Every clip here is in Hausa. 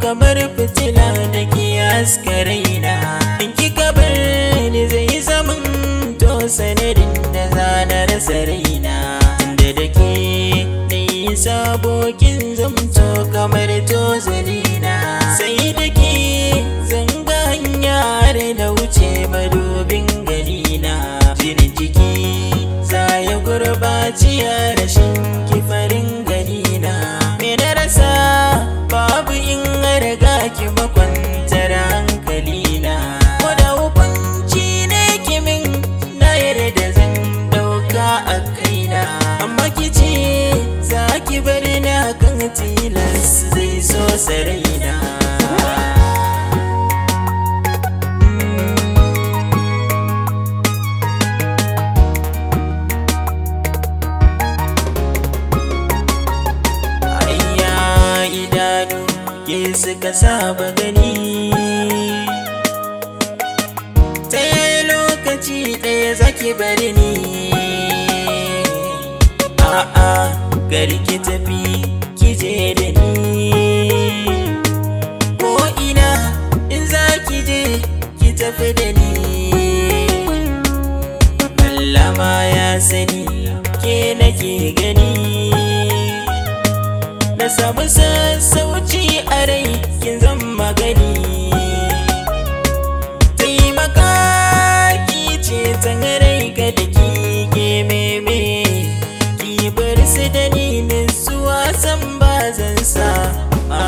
kamar fitila da ke haska raina. In kika bar ni zai zaman to sanadin da zana rasa raina. Tunda da ke na yi sabokin zamto kamar tozalina. Sai da ke zanga hanya da na wuce madubin ganina. Jinin jiki za ya gurbaci a rashin kifarin ganina. Me na rasa babu in riga ki makwantar hankalina. Ko da hukunci ne kimin na yarda zan dauka a kaina. Amma kice za ki bar ni akan tilas zai so saraina. Ke suka saba gani ta lokaci ɗaya zaki bari ni. A'a gari ki tafi ki je da ni. Ko ina in za ki je ki tafi da ni. Allah ma ya sani ke nake gani. Na samu sassauci a rai kin zan magani. Taimaka ki ce tan rai ga da ki ke meme. Ki bar su da ni nutsuwa san ba zan sa ba.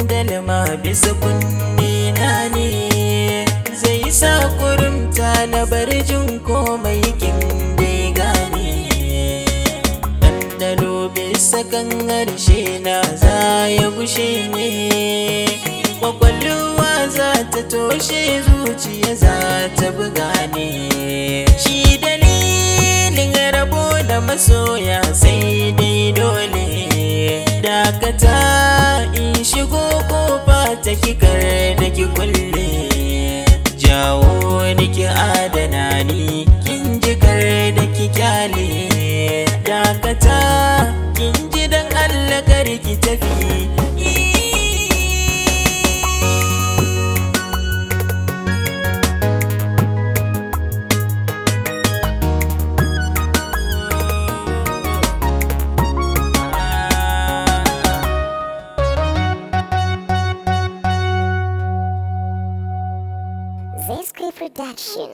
Dalma bisa kunne na ne zai sa kurumta na bar jin komai kin dai gane. Ɗanɗano bisa kan harshe na za ya gushe ne. Kwakwalwa za ta toshe zuciya za ta buga ne. Shi dalilin rabo da masoya sai dai dole. Dakata in shigo kofa ta kikar da ki kulle. Jawo ni ki adana ni kin jikar da ki kyale. Dakata kin ji dan Allah kar ki tafi. Zesky Production.